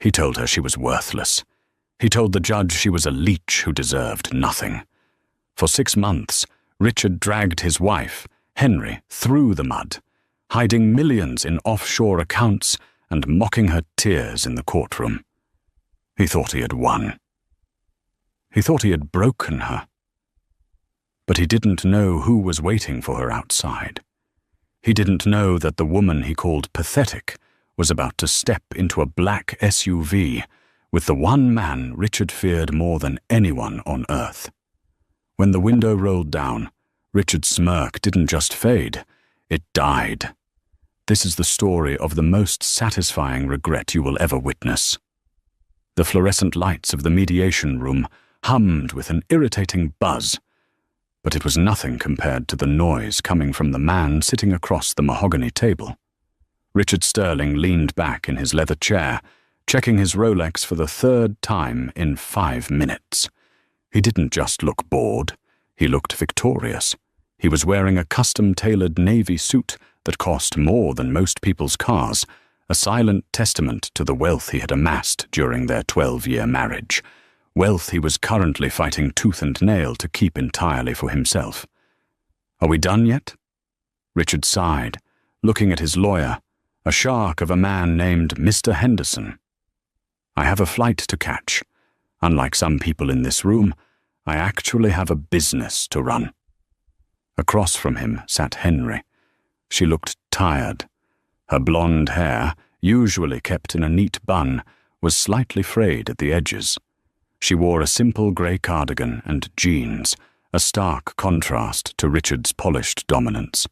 He told her she was worthless. He told the judge she was a leech who deserved nothing. For 6 months, Richard dragged his wife, Henry, through the mud, hiding millions in offshore accounts and mocking her tears in the courtroom. He thought he had won. He thought he had broken her. But he didn't know who was waiting for her outside. He didn't know that the woman he called pathetic was about to step into a black SUV with the one man Richard feared more than anyone on earth. When the window rolled down, Richard's smirk didn't just fade, it died. This is the story of the most satisfying regret you will ever witness. The fluorescent lights of the mediation room hummed with an irritating buzz, but it was nothing compared to the noise coming from the man sitting across the mahogany table. Richard Sterling leaned back in his leather chair, checking his Rolex for the 3rd time in 5 minutes. He didn't just look bored, he looked victorious. He was wearing a custom-tailored navy suit that cost more than most people's cars, a silent testament to the wealth he had amassed during their 12-year marriage, wealth he was currently fighting tooth and nail to keep entirely for himself. "Are we done yet?" Richard sighed, looking at his lawyer, a shark of a man named Mr. Henderson. "I have a flight to catch. Unlike some people in this room, I actually have a business to run." Across from him sat Henry. She looked tired. Her blonde hair, usually kept in a neat bun, was slightly frayed at the edges. She wore a simple grey cardigan and jeans, a stark contrast to Richard's polished dominance.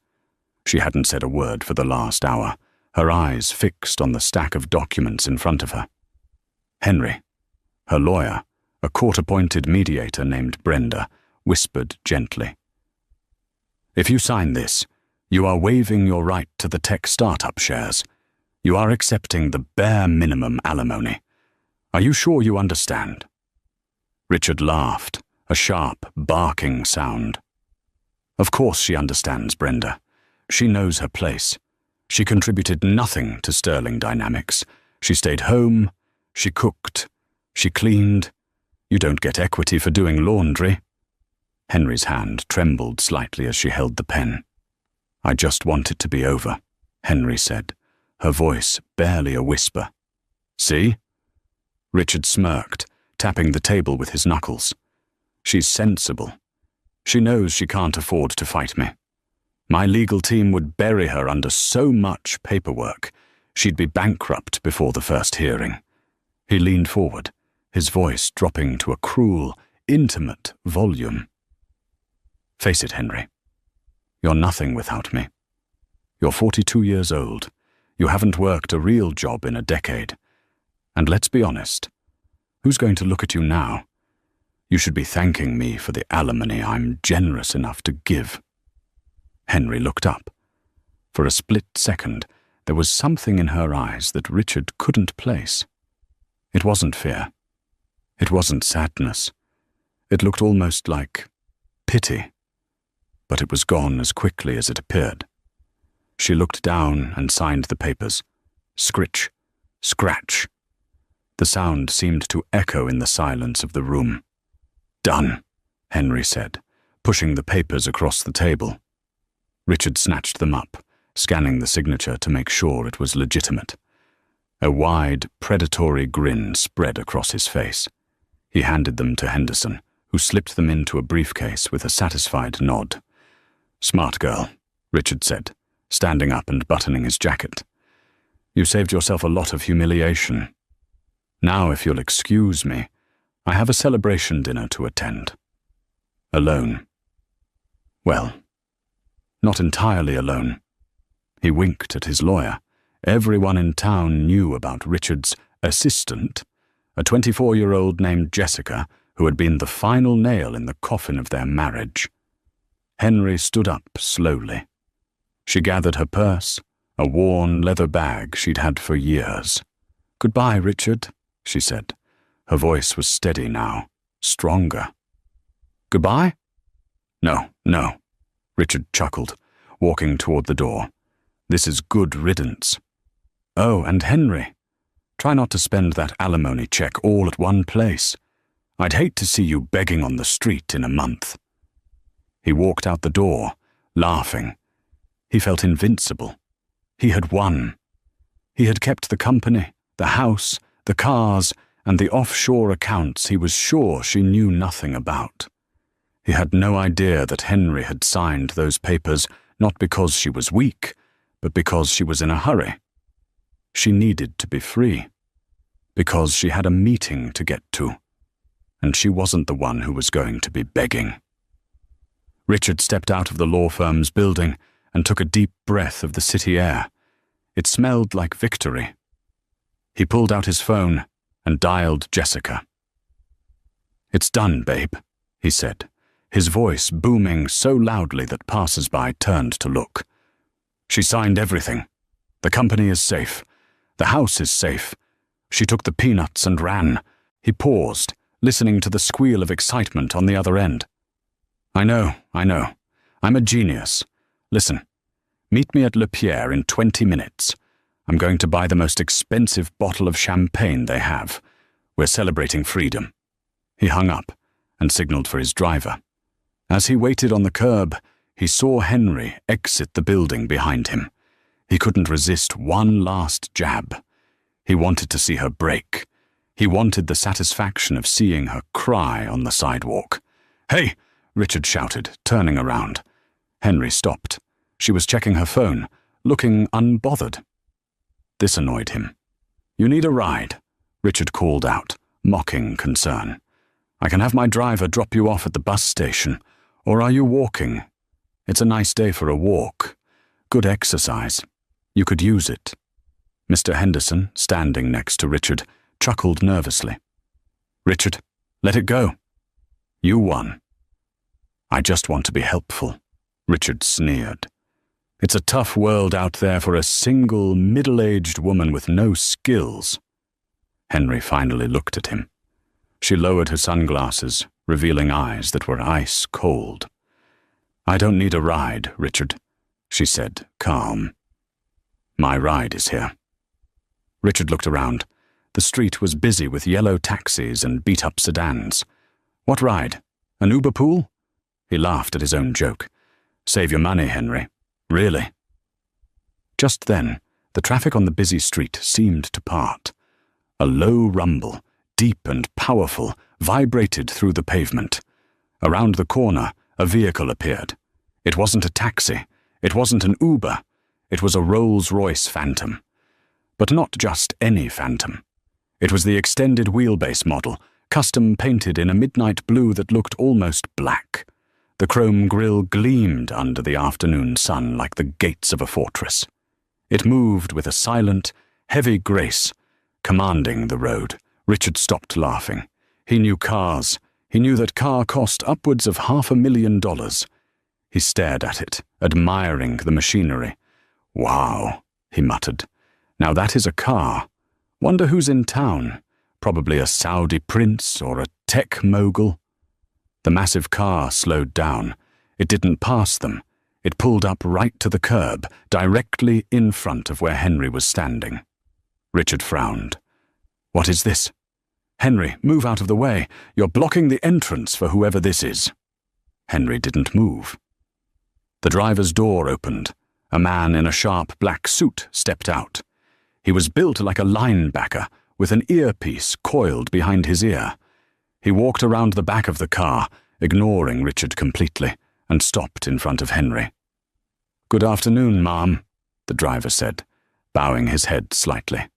She hadn't said a word for the last hour, her eyes fixed on the stack of documents in front of her. Henry, her lawyer, a court-appointed mediator named Brenda, whispered gently, "If you sign this, you are waiving your right to the tech startup shares. You are accepting the bare minimum alimony. Are you sure you understand?" Richard laughed, a sharp, barking sound. "Of course she understands, Brenda. She knows her place. She contributed nothing to Sterling Dynamics. She stayed home, she cooked, she cleaned. You don't get equity for doing laundry." Henry's hand trembled slightly as she held the pen. "I just want it to be over," Henry said, her voice barely a whisper. "See?" Richard smirked, tapping the table with his knuckles. "She's sensible. She knows she can't afford to fight me. My legal team would bury her under so much paperwork, she'd be bankrupt before the first hearing." He leaned forward, his voice dropping to a cruel, intimate volume. "Face it, Henry. You're nothing without me. You're 42 years old. You haven't worked a real job in a decade. And let's be honest, who's going to look at you now? You should be thanking me for the alimony I'm generous enough to give." Henry looked up. For a split second, there was something in her eyes that Richard couldn't place. It wasn't fear. It wasn't sadness. It looked almost like pity. But it was gone as quickly as it appeared. She looked down and signed the papers. Scritch, scratch. The sound seemed to echo in the silence of the room. "Done," Henry said, pushing the papers across the table. Richard snatched them up, scanning the signature to make sure it was legitimate. A wide, predatory grin spread across his face. He handed them to Henderson, who slipped them into a briefcase with a satisfied nod. "Smart girl," Richard said, standing up and buttoning his jacket. "You saved yourself a lot of humiliation. Now, if you'll excuse me, I have a celebration dinner to attend. Alone. Well, not entirely alone." He winked at his lawyer. Everyone in town knew about Richard's assistant, a 24-year-old named Jessica, who had been the final nail in the coffin of their marriage. Henry stood up slowly. She gathered her purse, a worn leather bag she'd had for years. "Goodbye, Richard," she said. Her voice was steady now, stronger. "Goodbye?" No, Richard chuckled, walking toward the door. "This is good riddance. Oh, and Henry, Try not to spend that alimony check all at one place. I'd hate to see you begging on the street in a month." He walked out the door, laughing. He felt invincible. He had won. He had kept the company, the house, the cars, and the offshore accounts he was sure she knew nothing about. He had no idea that Henry had signed those papers not because she was weak, but because she was in a hurry. She needed to be free, because she had a meeting to get to, and she wasn't the one who was going to be begging. Richard stepped out of the law firm's building and took a deep breath of the city air. It smelled like victory. He pulled out his phone and dialed Jessica. "It's done, babe," he said, his voice booming so loudly that passers-by turned to look. "She signed everything. The company is safe. The house is safe. She took the peanuts and ran." He paused, listening to the squeal of excitement on the other end. I know. I'm a genius. Listen, meet me at Le Pierre in 20 minutes. I'm going to buy the most expensive bottle of champagne they have. We're celebrating freedom." He hung up and signaled for his driver. As he waited on the curb, he saw Henry exit the building behind him. He couldn't resist one last jab. He wanted to see her break. He wanted the satisfaction of seeing her cry on the sidewalk. "Hey!" Richard shouted, turning around. Henry stopped. She was checking her phone, looking unbothered. This annoyed him. "You need a ride," Richard called out, mocking concern. "I can have my driver drop you off at the bus station. Or are you walking? It's a nice day for a walk. Good exercise. You could use it." Mr. Henderson, standing next to Richard, chuckled nervously. "Richard, let it go. You won." "I just want to be helpful," Richard sneered. "It's a tough world out there for a single, middle-aged woman with no skills." Henry finally looked at him. She lowered her sunglasses, revealing eyes that were ice cold. "I don't need a ride, Richard," she said, calm. "My ride is here." Richard looked around. The street was busy with yellow taxis and beat-up sedans. "What ride? An Uber pool?" He laughed at his own joke. "Save your money, Henry. Really?" Just then, the traffic on the busy street seemed to part. A low rumble, deep and powerful, vibrated through the pavement. Around the corner, a vehicle appeared. It wasn't a taxi. It wasn't an Uber. It was a Rolls-Royce Phantom. But not just any Phantom. It was the extended wheelbase model, custom painted in a midnight blue that looked almost black. The chrome grille gleamed under the afternoon sun like the gates of a fortress. It moved with a silent, heavy grace, commanding the road. Richard stopped laughing. He knew cars. He knew that car cost upwards of $500,000. He stared at it, admiring the machinery. "Wow," he muttered. "Now that is a car. Wonder who's in town. Probably a Saudi prince or a tech mogul." The massive car slowed down. It didn't pass them. It pulled up right to the curb, directly in front of where Henry was standing. Richard frowned. "What is this?" "Henry, move out of the way. You're blocking the entrance for whoever this is." Henry didn't move. The driver's door opened. A man in a sharp black suit stepped out. He was built like a linebacker, with an earpiece coiled behind his ear. He walked around the back of the car, ignoring Richard completely, and stopped in front of Henry. "Good afternoon, ma'am," the driver said, bowing his head slightly.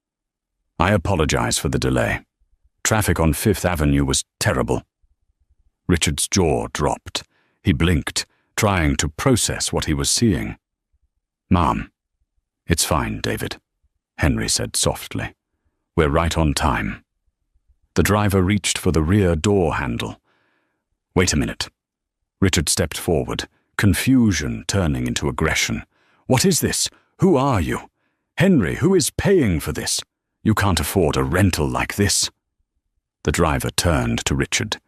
"I apologize for the delay. Traffic on Fifth Avenue was terrible." Richard's jaw dropped. He blinked, trying to process what he was seeing. "Ma'am, it's fine, David," Henry said softly. "We're right on time." The driver reached for the rear door handle. "Wait a minute." Richard stepped forward, confusion turning into aggression. "What is this? Who are you? Henry, who is paying for this? You can't afford a rental like this." The driver turned to Richard.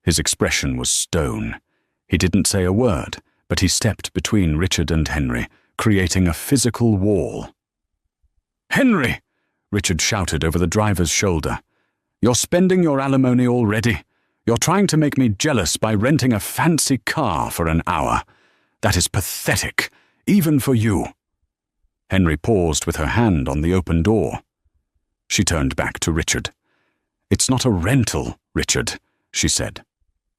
His expression was stone. He didn't say a word, but he stepped between Richard and Henry, creating a physical wall. "Henry!" Richard shouted over the driver's shoulder. "You're spending your alimony already. You're trying to make me jealous by renting a fancy car for an hour. That is pathetic, even for you." Henry paused with her hand on the open door. She turned back to Richard. "It's not a rental, Richard," she said.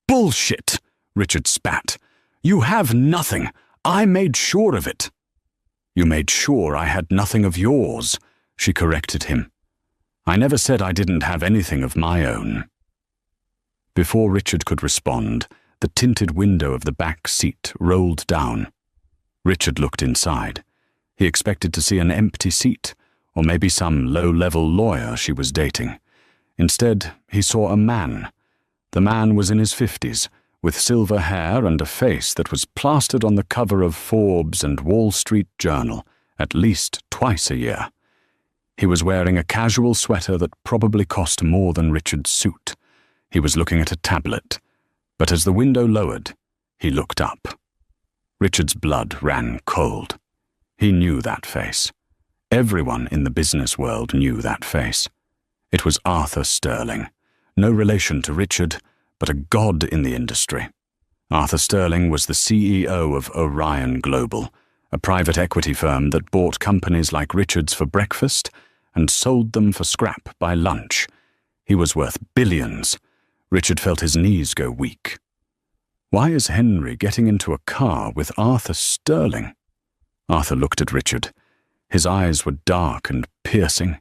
"Bullshit," Richard spat. "You have nothing. I made sure of it." "You made sure I had nothing of yours," she corrected him. "I never said I didn't have anything of my own." Before Richard could respond, the tinted window of the back seat rolled down. Richard looked inside. He expected to see an empty seat, or maybe some low-level lawyer she was dating. Instead, he saw a man. The man was in his 50s, with silver hair and a face that was plastered on the cover of Forbes and Wall Street Journal at least twice a year. He was wearing a casual sweater that probably cost more than Richard's suit. He was looking at a tablet, but as the window lowered, he looked up. Richard's blood ran cold. He knew that face. Everyone in the business world knew that face. It was Arthur Sterling, no relation to Richard, but a god in the industry. Arthur Sterling was the CEO of Orion Global, a private equity firm that bought companies like Richard's for breakfast and sold them for scrap by lunch. He was worth billions. Richard felt his knees go weak. Why is Henry getting into a car with Arthur Sterling? Arthur looked at Richard. His eyes were dark and piercing.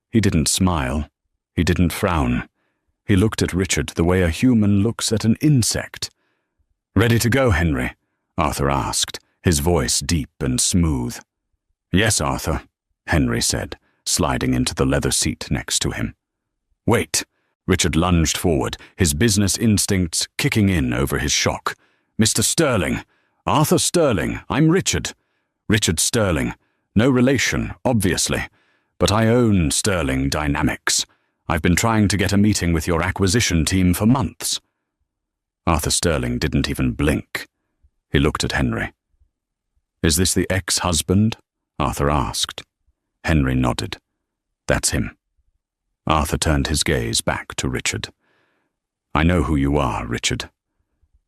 He didn't smile. He didn't frown. He looked at Richard the way a human looks at an insect. "Ready to go, Henry?" Arthur asked, his voice deep and smooth. "Yes, Arthur," Henry said, sliding into the leather seat next to him. "Wait." Richard lunged forward, his business instincts kicking in over his shock. "Mr. Sterling. Arthur Sterling. I'm Richard. Richard Sterling. No relation, obviously. But I own Sterling Dynamics. I've been trying to get a meeting with your acquisition team for months." Arthur Sterling didn't even blink. He looked at Henry. "Is this the ex-husband?" Arthur asked. Henry nodded. "That's him." Arthur turned his gaze back to Richard. "I know who you are, Richard.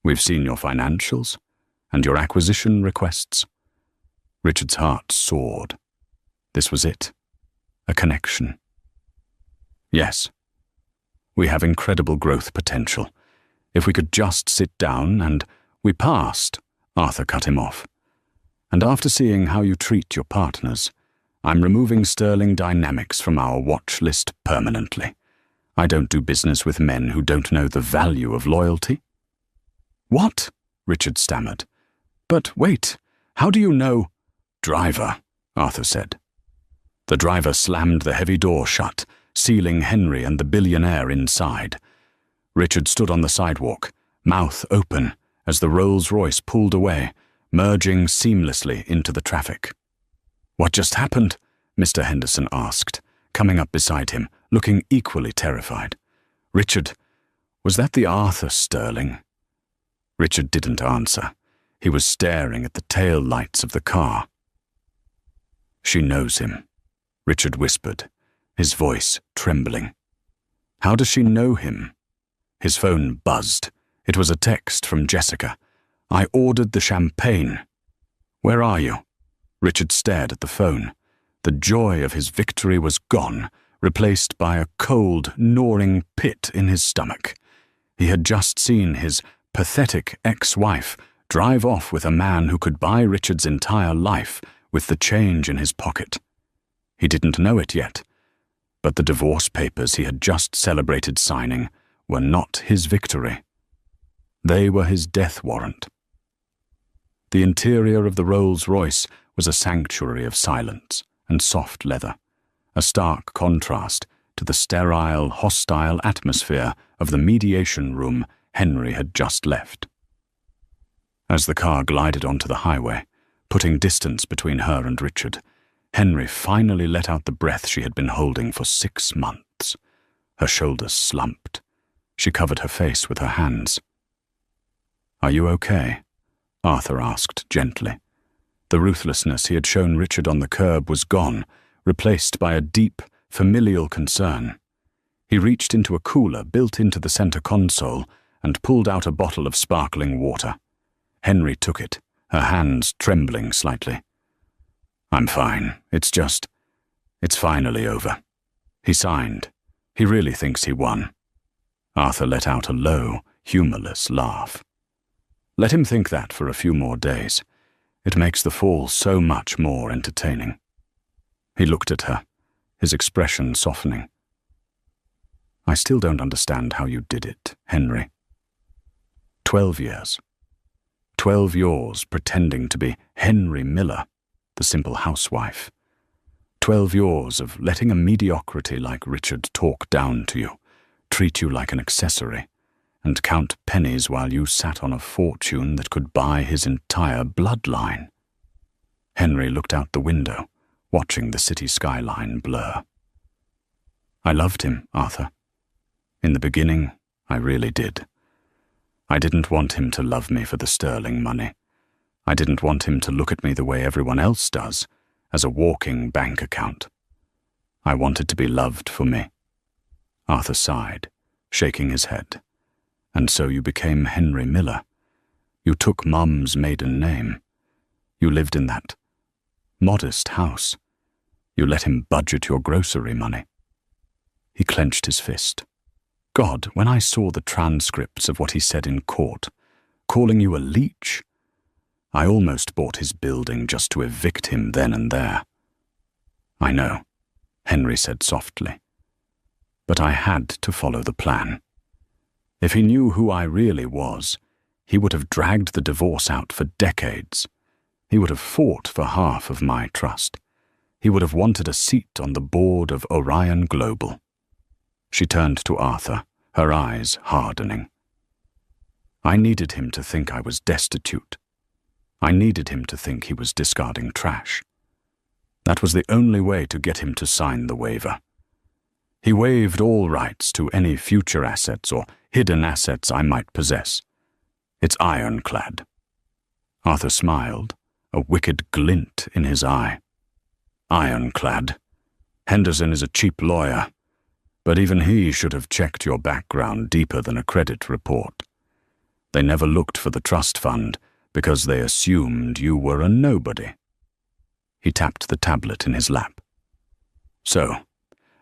We've seen your financials and your acquisition requests." Richard's heart soared. This was it. A connection. "Yes. We have incredible growth potential. If we could just sit down and—" "We passed," Arthur cut him off. "And after seeing how you treat your partners, I'm removing Sterling Dynamics from our watch list permanently. I don't do business with men who don't know the value of loyalty." "What?" Richard stammered. "But wait, how do you know—" "Driver," Arthur said. The driver slammed the heavy door shut, sealing Henry and the billionaire inside. Richard stood on the sidewalk, mouth open, as the Rolls-Royce pulled away, merging seamlessly into the traffic. "What just happened?" Mr. Henderson asked, coming up beside him, looking equally terrified. "Richard, was that the Arthur Sterling?" Richard didn't answer. He was staring at the tail lights of the car. "She knows him," Richard whispered, his voice trembling. "How does she know him?" His phone buzzed. It was a text from Jessica. "I ordered the champagne." "Where are you?" Richard stared at the phone. The joy of his victory was gone, replaced by a cold, gnawing pit in his stomach. He had just seen his pathetic ex-wife drive off with a man who could buy Richard's entire life with the change in his pocket. He didn't know it yet, but the divorce papers he had just celebrated signing were not his victory. They were his death warrant. The interior of the Rolls-Royce was a sanctuary of silence and soft leather, a stark contrast to the sterile, hostile atmosphere of the mediation room Henry had just left. As the car glided onto the highway, putting distance between her and Richard, Henry finally let out the breath she had been holding for 6 months. Her shoulders slumped. She covered her face with her hands. "Are you okay?" Arthur asked gently. The ruthlessness he had shown Richard on the curb was gone, replaced by a deep, familial concern. He reached into a cooler built into the center console and pulled out a bottle of sparkling water. Henry took it, her hands trembling slightly. "I'm fine. It's finally over." He signed. He really thinks he won. Arthur let out a low, humorless laugh. Let him think that for a few more days. It makes the fall so much more entertaining. He looked at her, his expression softening. "I still don't understand how you did it, Henry. 12 years. 12 years pretending to be Henry Miller, the simple housewife. 12 years of letting a mediocrity like Richard talk down to you, treat you like an accessory, and count pennies while you sat on a fortune that could buy his entire bloodline." Henry looked out the window, watching the city skyline blur. "I loved him, Arthur. In the beginning, I really did. I didn't want him to love me for the sterling money. I didn't want him to look at me the way everyone else does, as a walking bank account. I wanted to be loved for me." Arthur sighed, shaking his head. "And so you became Henry Miller. You took Mum's maiden name. You lived in that modest house. You let him budget your grocery money." He clenched his fist. "God, when I saw the transcripts of what he said in court, calling you a leech, I almost bought his building just to evict him then and there." "I know," Henry said softly. "But I had to follow the plan. If he knew who I really was, he would have dragged the divorce out for decades. He would have fought for half of my trust. He would have wanted a seat on the board of Orion Global." She turned to Arthur, her eyes hardening. "I needed him to think I was destitute. I needed him to think he was discarding trash. That was the only way to get him to sign the waiver. He waived all rights to any future assets or hidden assets I might possess. It's ironclad." Arthur smiled, a wicked glint in his eye. "Ironclad. Henderson is a cheap lawyer, but even he should have checked your background deeper than a credit report. They never looked for the trust fund because they assumed you were a nobody." He tapped the tablet in his lap. "So,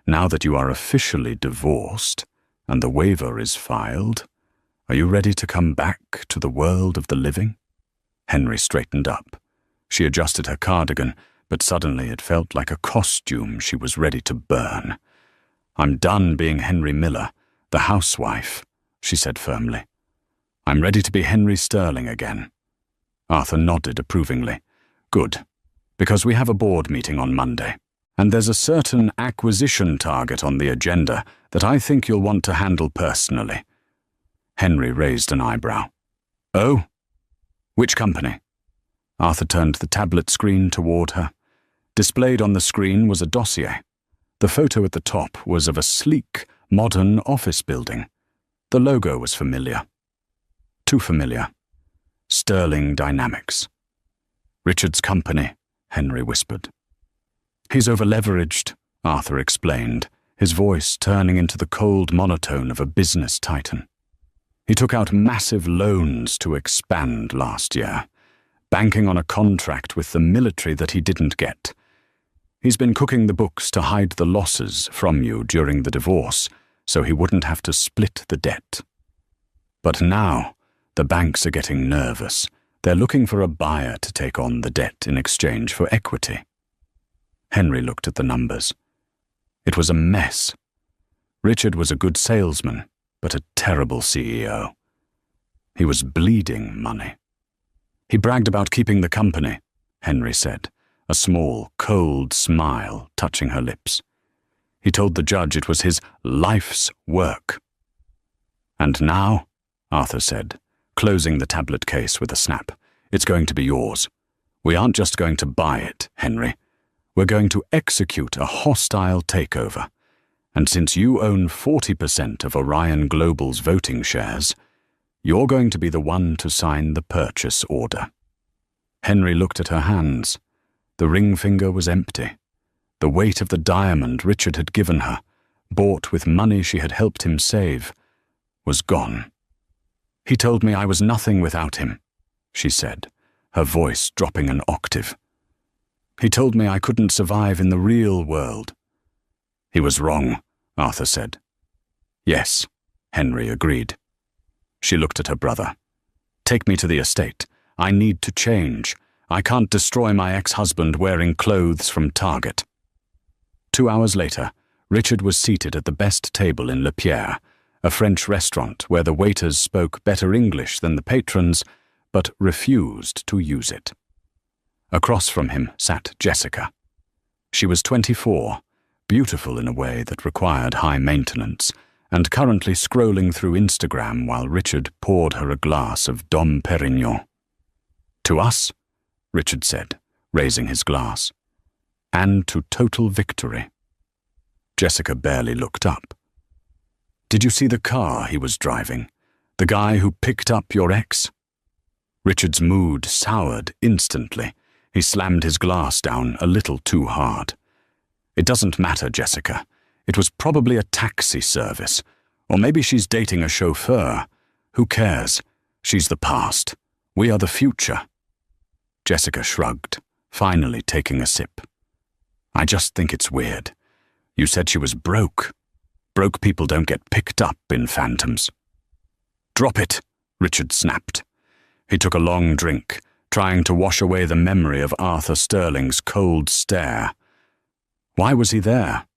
now that you are officially divorced and the waiver is filed, are you ready to come back to the world of the living?" Henry straightened up. She adjusted her cardigan, but suddenly it felt like a costume she was ready to burn. "I'm done being Henry Miller, the housewife," she said firmly. "I'm ready to be Henry Sterling again." Arthur nodded approvingly. "Good, because we have a board meeting on Monday, and there's a certain acquisition target on the agenda that I think you'll want to handle personally." Henry raised an eyebrow. "Oh? Which company?" Arthur turned the tablet screen toward her. Displayed on the screen was a dossier. The photo at the top was of a sleek, modern office building. The logo was familiar. Too familiar. Sterling Dynamics. "Richard's company," Henry whispered. "He's over-leveraged," Arthur explained, his voice turning into the cold monotone of a business titan. "He took out massive loans to expand last year, banking on a contract with the military that he didn't get. He's been cooking the books to hide the losses from you during the divorce, so he wouldn't have to split the debt. But now, the banks are getting nervous. They're looking for a buyer to take on the debt in exchange for equity." Henry looked at the numbers. It was a mess. Richard was a good salesman, but a terrible CEO. He was bleeding money. "He bragged about keeping the company," Henry said, a small, cold smile touching her lips. "He told the judge it was his life's work." "And now," Arthur said, closing the tablet case with a snap, "it's going to be yours. We aren't just going to buy it, Henry. We're going to execute a hostile takeover. And since you own 40% of Orion Global's voting shares, you're going to be the one to sign the purchase order." Henry looked at her hands. The ring finger was empty. The weight of the diamond Richard had given her, bought with money she had helped him save, was gone. "He told me I was nothing without him," she said, her voice dropping an octave. "He told me I couldn't survive in the real world." "He was wrong," Arthur said. "Yes," Henry agreed. She looked at her brother. "Take me to the estate. I need to change. I can't destroy my ex-husband wearing clothes from Target." 2 hours later, Richard was seated at the best table in Le Pierre, a French restaurant where the waiters spoke better English than the patrons, but refused to use it. Across from him sat Jessica. She was 24, beautiful in a way that required high maintenance, and currently scrolling through Instagram while Richard poured her a glass of Dom Perignon. "To us," Richard said, raising his glass, "and to total victory." Jessica barely looked up. "Did you see the car he was driving? The guy who picked up your ex?" Richard's mood soured instantly. He slammed his glass down a little too hard. "It doesn't matter, Jessica. It was probably a taxi service. Or maybe she's dating a chauffeur. Who cares? She's the past. We are the future." Jessica shrugged, finally taking a sip. "I just think it's weird. You said she was broke. Broke people don't get picked up in phantoms." "Drop it," Richard snapped. He took a long drink, trying to wash away the memory of Arthur Sterling's cold stare. Why was he there?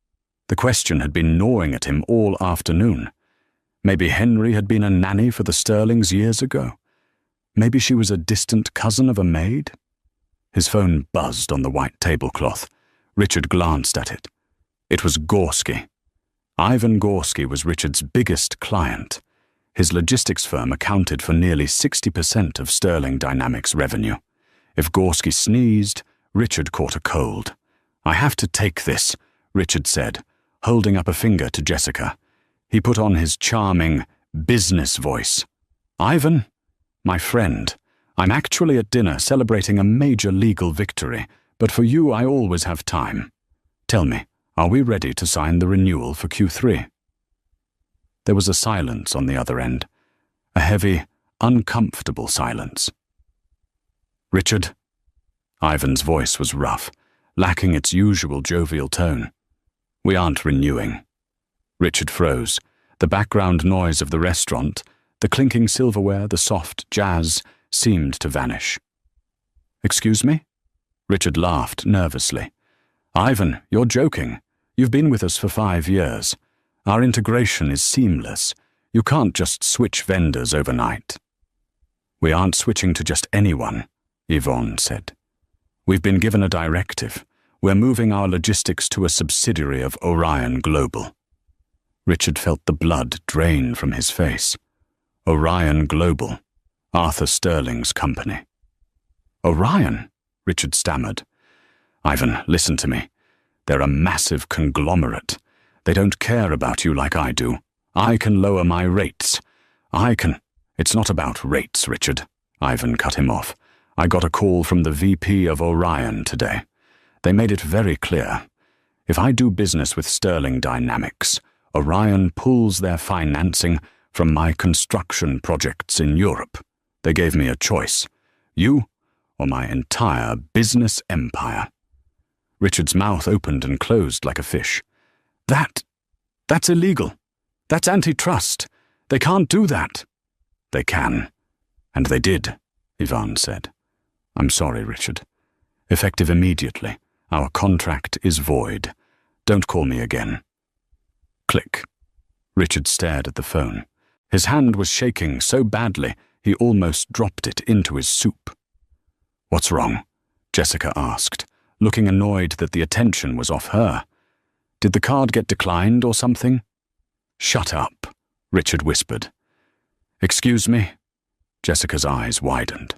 The question had been gnawing at him all afternoon. Maybe Henry had been a nanny for the Sterlings years ago. Maybe she was a distant cousin of a maid. His phone buzzed on the white tablecloth. Richard glanced at it. It was Gorski. Ivan Gorski was Richard's biggest client. His logistics firm accounted for nearly 60% of Sterling Dynamics revenue. If Gorski sneezed, Richard caught a cold. "I have to take this," Richard said, holding up a finger to Jessica. He put on his charming business voice. "Ivan, my friend, I'm actually at dinner celebrating a major legal victory, but for you I always have time. Tell me, are we ready to sign the renewal for Q3? There was a silence on the other end, a heavy, uncomfortable silence. "Richard?" Ivan's voice was rough, lacking its usual jovial tone. "We aren't renewing." Richard froze. The background noise of the restaurant, the clinking silverware, the soft jazz, seemed to vanish. "Excuse me?" Richard laughed nervously. "Ivan, you're joking. You've been with us for 5 years. Our integration is seamless. You can't just switch vendors overnight." "We aren't switching to just anyone," Yvonne said. "We've been given a directive. We're moving our logistics to a subsidiary of Orion Global." Richard felt the blood drain from his face. Orion Global, Arthur Sterling's company. "Orion?" Richard stammered. "Ivan, listen to me. They're a massive conglomerate. They don't care about you like I do. I can lower my rates. I can—" "It's not about rates, Richard," Ivan cut him off. "I got a call from the VP of Orion today. They made it very clear. If I do business with Sterling Dynamics, Orion pulls their financing from my construction projects in Europe. They gave me a choice. You or my entire business empire." Richard's mouth opened and closed like a fish. That's illegal. That's antitrust. They can't do that." "They can. And they did," Yvonne said. "I'm sorry, Richard. Effective immediately. Our contract is void. Don't call me again." Click. Richard stared at the phone. His hand was shaking so badly he almost dropped it into his soup. "What's wrong?" Jessica asked, looking annoyed that the attention was off her. "Did the card get declined or something?" "Shut up," Richard whispered. "Excuse me?" Jessica's eyes widened.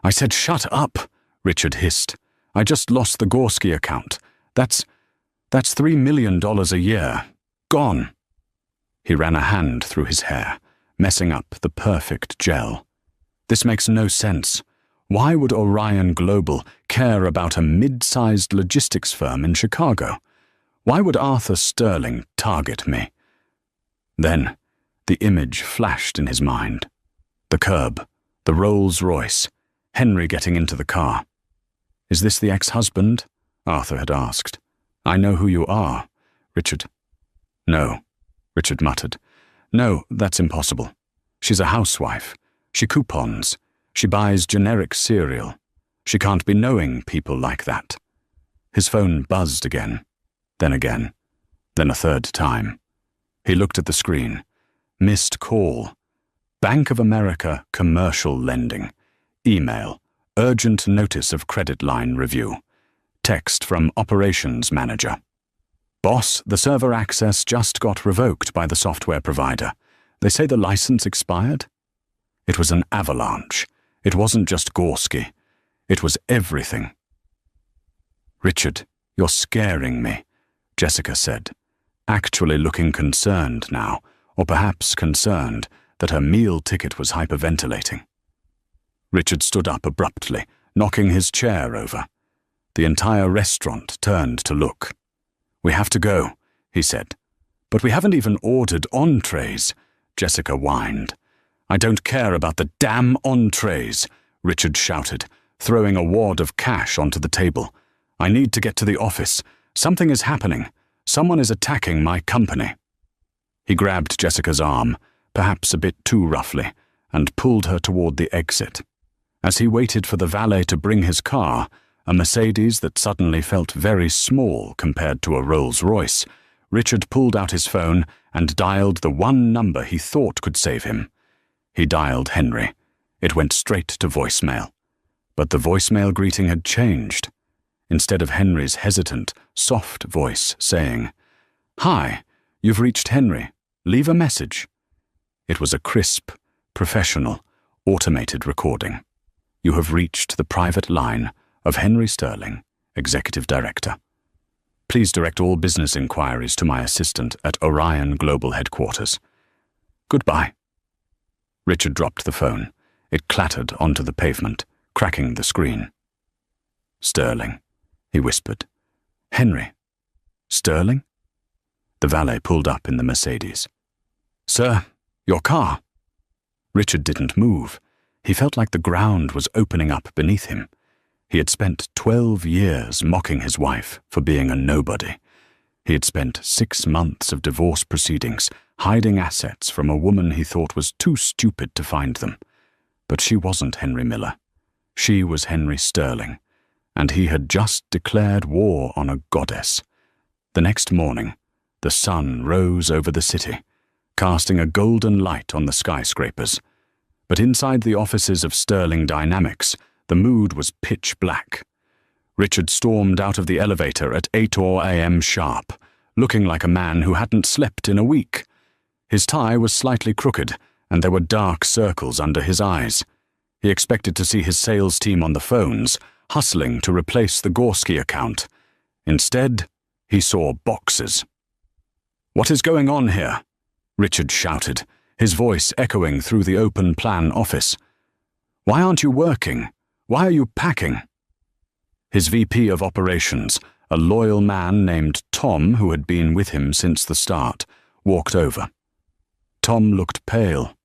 "I said shut up," Richard hissed. "I just lost the Gorski account. That's $3 million a year. Gone." He ran a hand through his hair, messing up the perfect gel. "This makes no sense. Why would Orion Global care about a mid-sized logistics firm in Chicago? Why would Arthur Sterling target me? Then, the image flashed in his mind. The curb, the Rolls-Royce, Henry getting into the car. "Is this the ex-husband?" Arthur had asked. "I know who you are, Richard." "No," Richard muttered. "No, that's impossible. She's a housewife. She coupons. She buys generic cereal. She can't be knowing people like that." His phone buzzed again, then a third time. He looked at the screen. Missed call. Bank of America commercial lending. Email. Urgent notice of credit line review. Text from operations manager. "Boss, the server access just got revoked by the software provider. They say the license expired." It was an avalanche. It wasn't just Gorski. It was everything. "Richard, you're scaring me," Jessica said, actually looking concerned now, or perhaps concerned that her meal ticket was hyperventilating. Richard stood up abruptly, knocking his chair over. The entire restaurant turned to look. "We have to go," he said. "But we haven't even ordered entrees," Jessica whined. "I don't care about the damn entrees," Richard shouted, throwing a wad of cash onto the table. "I need to get to the office. Something is happening. Someone is attacking my company." He grabbed Jessica's arm, perhaps a bit too roughly, and pulled her toward the exit. As he waited for the valet to bring his car, a Mercedes that suddenly felt very small compared to a Rolls-Royce, Richard pulled out his phone and dialed the one number he thought could save him. He dialed Henry. It went straight to voicemail. But the voicemail greeting had changed. Instead of Henry's hesitant, soft voice saying, "Hi, you've reached Henry. Leave a message." It was a crisp, professional, automated recording. "You have reached the private line of Henry Sterling, Executive Director. Please direct all business inquiries to my assistant at Orion Global Headquarters. Goodbye." Richard dropped the phone. It clattered onto the pavement, cracking the screen. "Sterling," he whispered. "Henry. Sterling?" The valet pulled up in the Mercedes. "Sir, your car." Richard didn't move. He felt like the ground was opening up beneath him. He had spent 12 years mocking his wife for being a nobody. He had spent 6 months of divorce proceedings, hiding assets from a woman he thought was too stupid to find them. But she wasn't Henry Miller. She was Henry Sterling, and he had just declared war on a goddess. The next morning, the sun rose over the city, casting a golden light on the skyscrapers. But inside the offices of Sterling Dynamics, the mood was pitch black. Richard stormed out of the elevator at 8 a.m. sharp, looking like a man who hadn't slept in a week. His tie was slightly crooked, and there were dark circles under his eyes. He expected to see his sales team on the phones, hustling to replace the Gorski account. Instead, he saw boxes. "What is going on here?" Richard shouted, his voice echoing through the open plan office. "Why aren't you working? Why are you packing?" His VP of operations, a loyal man named Tom who had been with him since the start, walked over. Tom looked pale.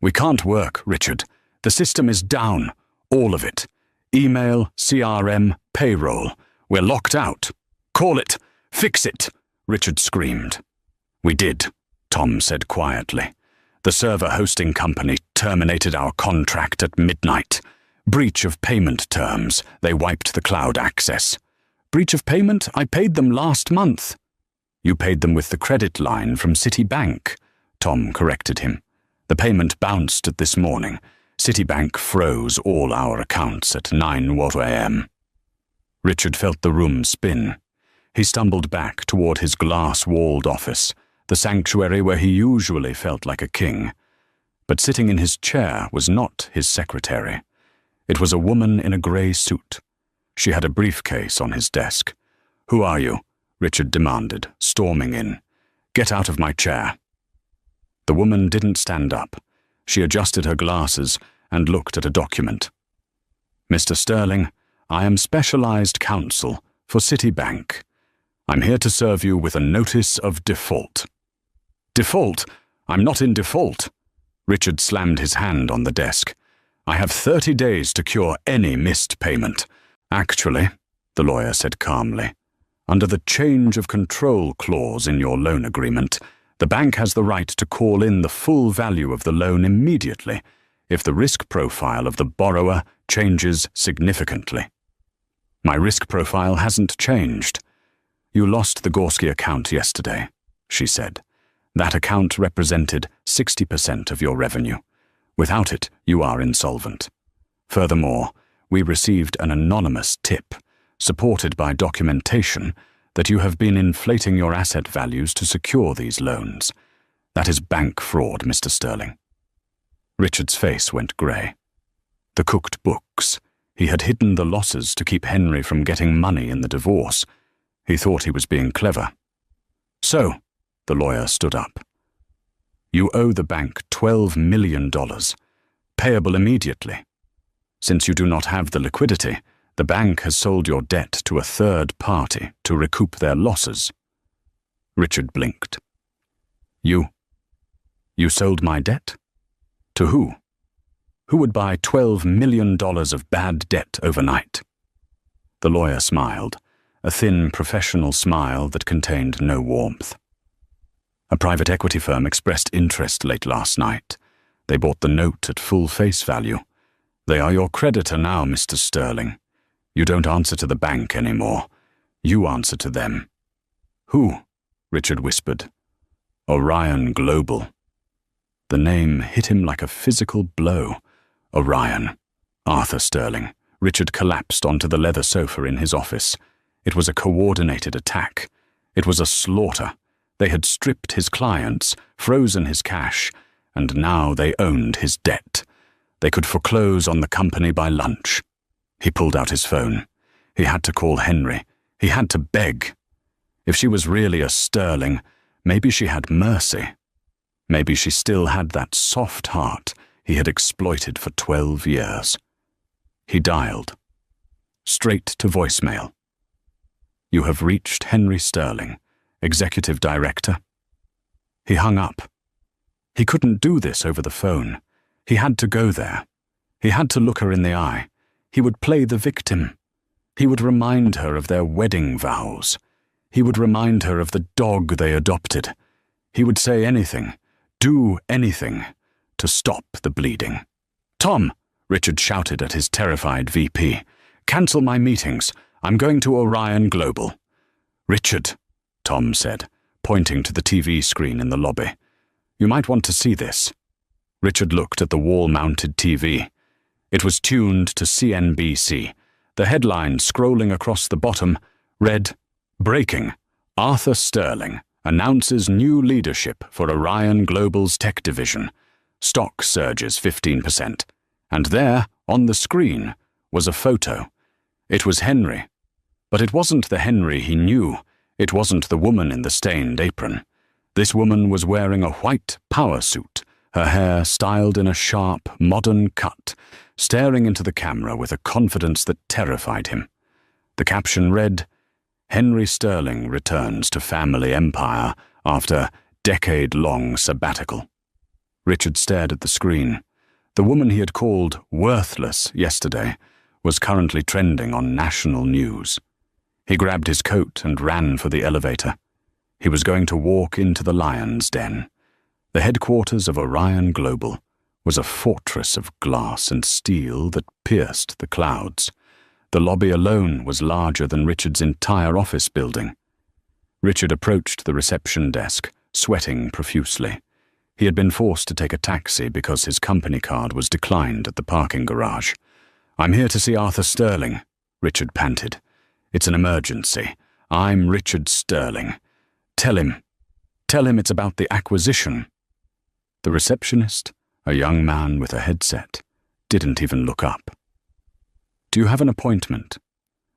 "We can't work, Richard. The system is down. All of it. Email, CRM, payroll. We're locked out. Call it. Fix it," Richard screamed. "We did," Tom said quietly. "The server hosting company terminated our contract at midnight. Breach of payment terms. They wiped the cloud access." "Breach of payment? I paid them last month." "You paid them with the credit line from Citibank," Tom corrected him. "The payment bounced this morning. Citibank froze all our accounts at 9 a.m. Richard felt the room spin. He stumbled back toward his glass-walled office, the sanctuary where he usually felt like a king. But sitting in his chair was not his secretary. It was a woman in a grey suit. She had a briefcase on his desk. "Who are you?" Richard demanded, storming in. "Get out of my chair." The woman didn't stand up. She adjusted her glasses and looked at a document. Mr. Sterling, I am specialized counsel for Citibank. I'm here to serve you with a notice of default. Default? I'm not in default. Richard slammed his hand on the desk. I have 30 days to cure any missed payment. Actually, the lawyer said calmly, under the change of control clause in your loan agreement, the bank has the right to call in the full value of the loan immediately if the risk profile of the borrower changes significantly. My risk profile hasn't changed. You lost the Gorski account yesterday, she said. That account represented 60% of your revenue. Without it, you are insolvent. Furthermore, we received an anonymous tip, supported by documentation, that you have been inflating your asset values to secure these loans. That is bank fraud, Mr. Sterling. Richard's face went grey. The cooked books. He had hidden the losses to keep Henry from getting money in the divorce. He thought he was being clever. So, the lawyer stood up. You owe the bank $12 million, payable immediately. Since you do not have the liquidity, the bank has sold your debt to a third party to recoup their losses. Richard blinked. You sold my debt? To who? Who would buy $12 million of bad debt overnight? The lawyer smiled, a thin professional smile that contained no warmth. A private equity firm expressed interest late last night. They bought the note at full face value. They are your creditor now, Mr. Sterling. You don't answer to the bank anymore. You answer to them. Who? Richard whispered. Orion Global. The name hit him like a physical blow. Orion. Arthur Sterling. Richard collapsed onto the leather sofa in his office. It was a coordinated attack. It was a slaughter. They had stripped his clients, frozen his cash, and now they owned his debt. They could foreclose on the company by lunch. He pulled out his phone. He had to call Henry. He had to beg. If she was really a Sterling, maybe she had mercy. Maybe she still had that soft heart he had exploited for 12 years. He dialed. Straight to voicemail. You have reached Henry Sterling, Executive Director. He hung up. He couldn't do this over the phone. He had to go there. He had to look her in the eye. He would play the victim. He would remind her of their wedding vows. He would remind her of the dog they adopted. He would say anything, do anything, to stop the bleeding. Tom, Richard shouted at his terrified VP, cancel my meetings. I'm going to Orion Global. Richard, Tom said, pointing to the TV screen in the lobby. You might want to see this. Richard looked at the wall-mounted TV. It was tuned to CNBC. The headline scrolling across the bottom read, Breaking. Arthur Sterling announces new leadership for Orion Global's tech division. Stock surges 15%. And there, on the screen, was a photo. It was Henry. But it wasn't the Henry he knew. It wasn't the woman in the stained apron. This woman was wearing a white power suit, her hair styled in a sharp, modern cut, staring into the camera with a confidence that terrified him. The caption read, Henry Sterling returns to family empire after decade-long sabbatical. Richard stared at the screen. The woman he had called worthless yesterday was currently trending on national news. He grabbed his coat and ran for the elevator. He was going to walk into the lion's den. The headquarters of Orion Global was a fortress of glass and steel that pierced the clouds. The lobby alone was larger than Richard's entire office building. Richard approached the reception desk, sweating profusely. He had been forced to take a taxi because his company card was declined at the parking garage. I'm here to see Arthur Sterling, Richard panted. It's an emergency. I'm Richard Sterling. Tell him it's about the acquisition. The receptionist, a young man with a headset, didn't even look up. Do you have an appointment?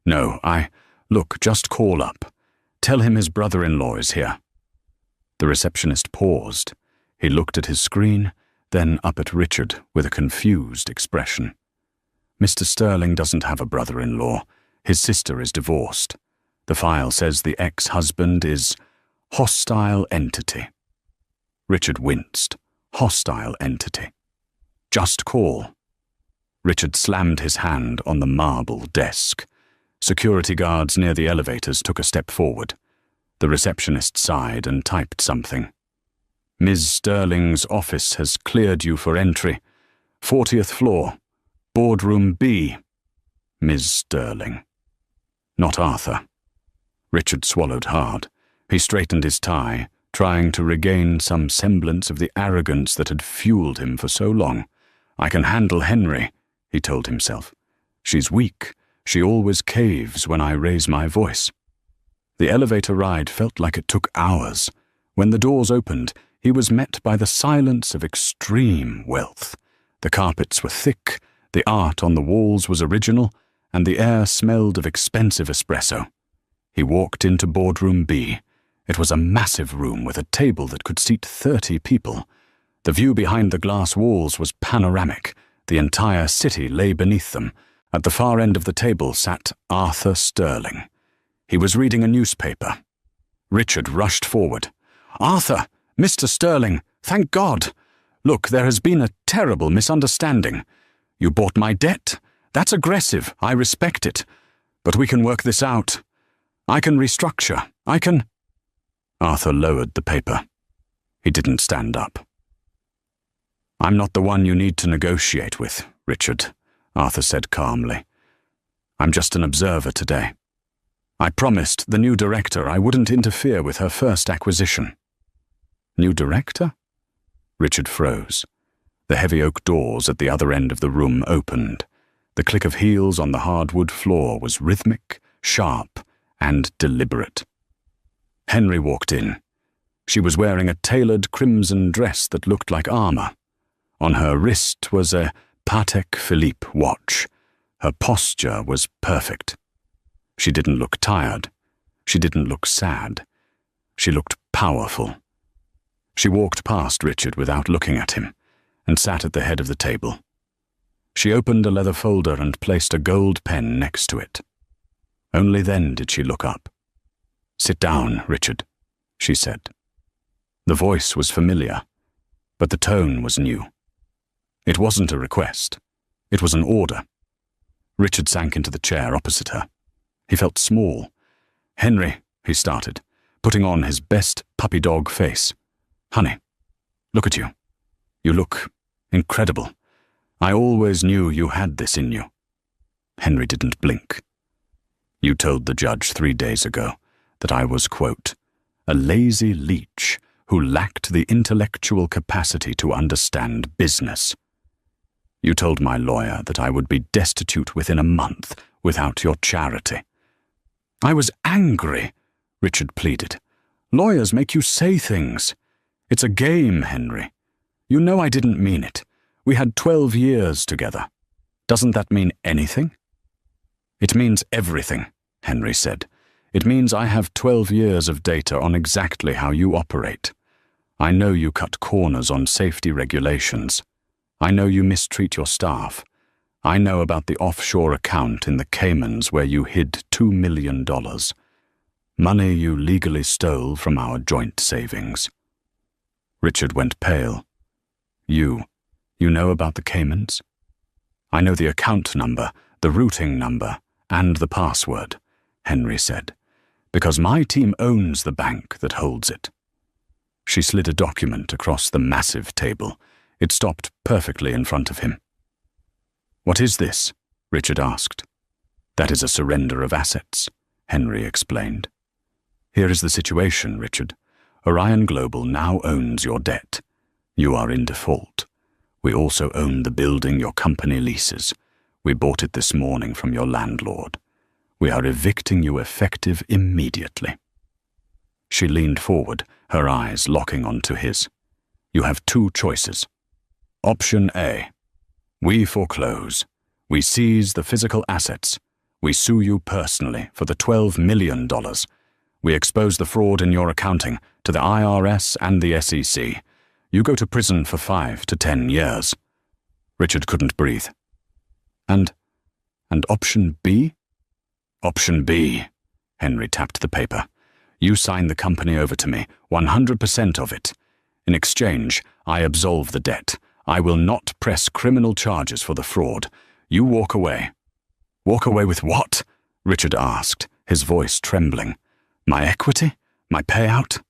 No, Look, just call up. Tell him his brother-in-law is here. The receptionist paused. He looked at his screen, then up at Richard with a confused expression. Mr. Sterling doesn't have a brother-in-law. His sister is divorced. The file says the ex-husband is hostile entity. Richard winced. Hostile entity. Just call. Richard slammed his hand on the marble desk. Security guards near the elevators took a step forward. The receptionist sighed and typed something. Ms. Sterling's office has cleared you for entry. 40th floor. Boardroom B. Ms. Sterling. Not Arthur. Richard swallowed hard. He straightened his tie, trying to regain some semblance of the arrogance that had fueled him for so long. I can handle Henry, he told himself. She's weak. She always caves when I raise my voice. The elevator ride felt like it took hours. When the doors opened, he was met by the silence of extreme wealth. The carpets were thick, the art on the walls was original, and the air smelled of expensive espresso. He walked into Boardroom B. It was a massive room with a table that could seat 30 people. The view behind the glass walls was panoramic. The entire city lay beneath them. At the far end of the table sat Arthur Sterling. He was reading a newspaper. Richard rushed forward. "Arthur! Mr. Sterling! Thank God! Look, there has been a terrible misunderstanding. You bought my debt? That's aggressive. I respect it. But we can work this out. I can restructure. I can—" Arthur lowered the paper. He didn't stand up. "I'm not the one you need to negotiate with, Richard," Arthur said calmly. "I'm just an observer today. I promised the new director I wouldn't interfere with her first acquisition." "New director?" Richard froze. The heavy oak doors at the other end of the room opened. The click of heels on the hardwood floor was rhythmic, sharp, and deliberate. Henry walked in. She was wearing a tailored crimson dress that looked like armor. On her wrist was a Patek Philippe watch. Her posture was perfect. She didn't look tired. She didn't look sad. She looked powerful. She walked past Richard without looking at him, and sat at the head of the table. She opened a leather folder and placed a gold pen next to it. Only then did she look up. "Sit down, Richard," she said. The voice was familiar, but the tone was new. It wasn't a request. It was an order. Richard sank into the chair opposite her. He felt small. "Henry," he started, putting on his best puppy dog face. "Honey, look at you. You look incredible. I always knew you had this in you." Henry didn't blink. "You told the judge 3 days ago that I was, quote, a lazy leech who lacked the intellectual capacity to understand business. You told my lawyer that I would be destitute within a month without your charity." "I was angry," Richard pleaded. "Lawyers make you say things. It's a game, Henry. You know I didn't mean it. We had 12 years together. Doesn't that mean anything?" "It means everything," Henry said. "It means I have 12 years of data on exactly how you operate. I know you cut corners on safety regulations. I know you mistreat your staff. I know about the offshore account in the Caymans where you hid $2 million. Money you legally stole from our joint savings." Richard went pale. You know about the Caymans?" "I know the account number, the routing number, and the password," Henry said, "because my team owns the bank that holds it." She slid a document across the massive table. It stopped perfectly in front of him. "What is this?" Richard asked. "That is a surrender of assets," Henry explained. "Here is the situation, Richard. Orion Global now owns your debt. You are in default. We also own the building your company leases. We bought it this morning from your landlord. We are evicting you effective immediately." She leaned forward, her eyes locking onto his. "You have 2 choices. Option A. We foreclose. We seize the physical assets. We sue you personally for the $12 million. We expose the fraud in your accounting to the IRS and the SEC. You go to prison for 5 to 10 years. Richard couldn't breathe. "And And option B? Option B. Henry tapped the paper. You sign the company over to me, 100% of it. In exchange, I absolve the debt. I will not press criminal charges for the fraud. You walk away. Walk away with what? Richard asked, his voice trembling. My equity? My payout?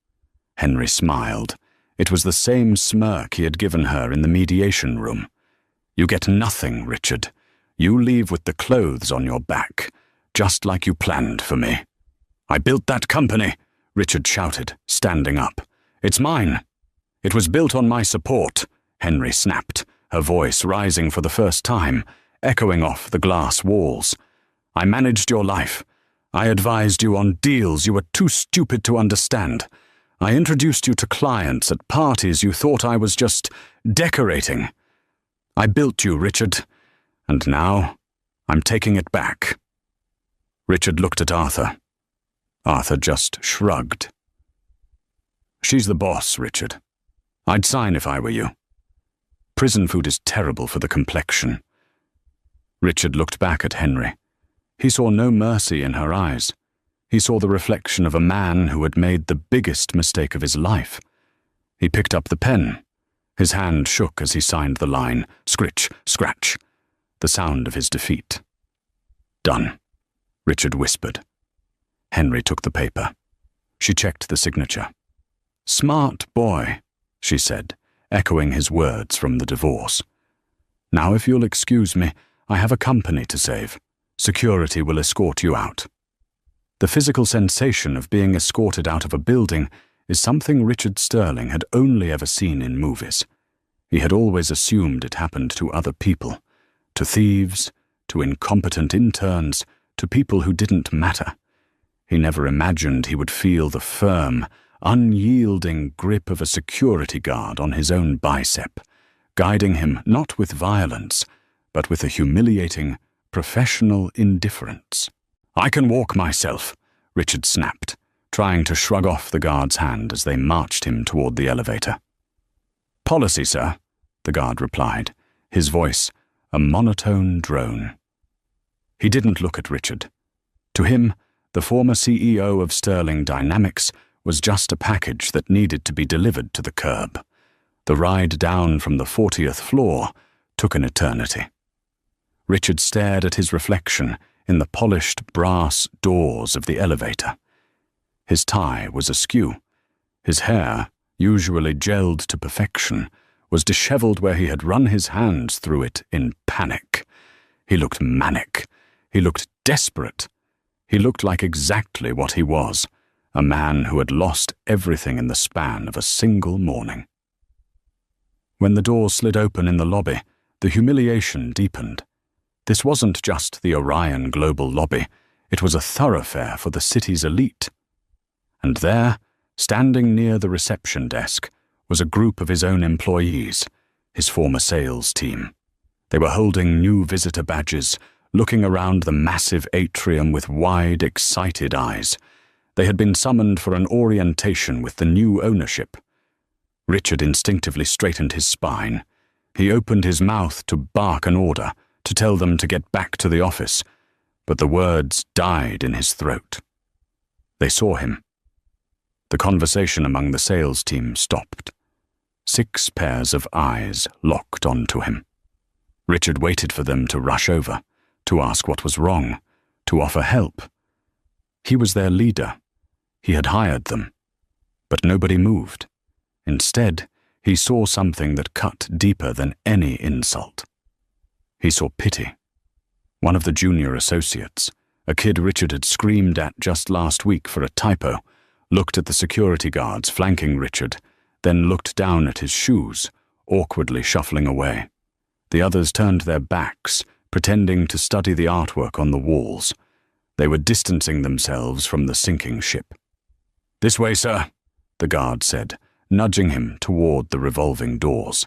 Henry smiled. It was the same smirk he had given her in the mediation room. You get nothing, Richard. You leave with the clothes on your back, just like you planned for me. I built that company, Richard shouted, standing up. It's mine. It was built on my support, Henry snapped, her voice rising for the first time, echoing off the glass walls. I managed your life. I advised you on deals you were too stupid to understand. I introduced you to clients at parties you thought I was just decorating. I built you, Richard, and now I'm taking it back. Richard looked at Arthur. Arthur just shrugged. She's the boss, Richard. I'd sign if I were you. Prison food is terrible for the complexion. Richard looked back at Henry. He saw no mercy in her eyes. He saw the reflection of a man who had made the biggest mistake of his life. He picked up the pen. His hand shook as he signed the line, scritch, scratch, the sound of his defeat. Done, Richard whispered. Henry took the paper. She checked the signature. Smart boy, she said, echoing his words from the divorce. Now, if you'll excuse me, I have a company to save. Security will escort you out. The physical sensation of being escorted out of a building is something Richard Sterling had only ever seen in movies. He had always assumed it happened to other people, to thieves, to incompetent interns, to people who didn't matter. He never imagined he would feel the firm, unyielding grip of a security guard on his own bicep, guiding him not with violence, but with a humiliating, professional indifference. I can walk myself, Richard snapped, trying to shrug off the guard's hand as they marched him toward the elevator. Policy, sir, the guard replied, his voice a monotone drone. He didn't look at Richard. To him, the former CEO of Sterling Dynamics was just a package that needed to be delivered to the curb. The ride down from the 40th floor took an eternity. Richard stared at his reflection in the polished brass doors of the elevator. His tie was askew. His hair, usually gelled to perfection, was disheveled where he had run his hands through it in panic. He looked manic. He looked desperate. He looked like exactly what he was, a man who had lost everything in the span of a single morning. When the door slid open in the lobby, the humiliation deepened. This wasn't just the Orion Global Lobby, it was a thoroughfare for the city's elite. And there, standing near the reception desk, was a group of his own employees, his former sales team. They were holding new visitor badges, looking around the massive atrium with wide, excited eyes. They had been summoned for an orientation with the new ownership. Richard instinctively straightened his spine. He opened his mouth to bark an order, to tell them to get back to the office, but the words died in his throat. They saw him. The conversation among the sales team stopped. 6 pairs of eyes locked onto him. Richard waited for them to rush over, to ask what was wrong, to offer help. He was their leader. He had hired them. But nobody moved. Instead, he saw something that cut deeper than any insult. He saw pity. One of the junior associates, a kid Richard had screamed at just last week for a typo, looked at the security guards flanking Richard, then looked down at his shoes, awkwardly shuffling away. The others turned their backs, pretending to study the artwork on the walls. They were distancing themselves from the sinking ship. "This way, sir," the guard said, nudging him toward the revolving doors.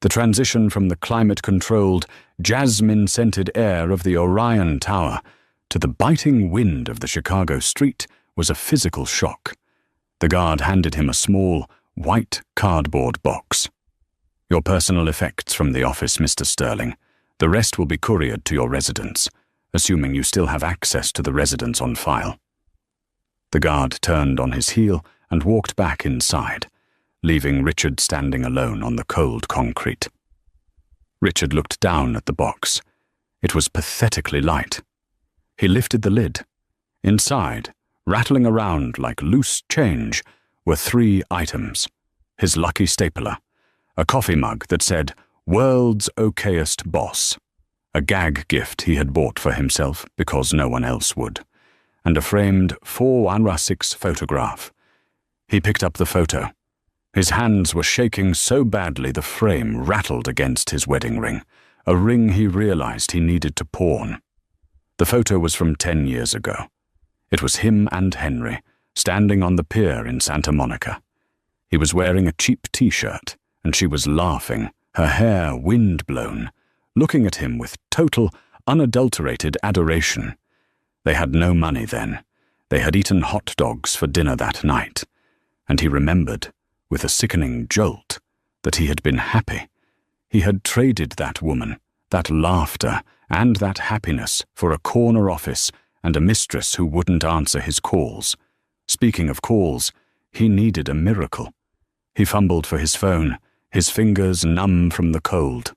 The transition from the climate-controlled, jasmine-scented air of the Orion Tower to the biting wind of the Chicago street was a physical shock. The guard handed him a small, white cardboard box. "Your personal effects from the office, Mr. Sterling. The rest will be couriered to your residence. assuming you still have access to the residence on file." The guard turned on his heel and walked back inside, leaving Richard standing alone on the cold concrete. Richard looked down at the box. It was pathetically light. He lifted the lid. Inside, rattling around like loose change, were 3 items: his lucky stapler, a coffee mug that said, "World's Okayest Boss," a gag gift he had bought for himself because no one else would, and a framed 4:1:6 photograph. He picked up the photo. His hands were shaking so badly the frame rattled against his wedding ring, a ring he realized he needed to pawn. The photo was from 10 years ago. It was him and Henry, standing on the pier in Santa Monica. He was wearing a cheap t-shirt, and she was laughing, her hair wind-blown, looking at him with total, unadulterated adoration. They had no money then. They had eaten hot dogs for dinner that night, and he remembered, with a sickening jolt, that he had been happy. He had traded that woman, that laughter, and that happiness for a corner office and a mistress who wouldn't answer his calls. Speaking of calls, he needed a miracle. He fumbled for his phone, his fingers numb from the cold.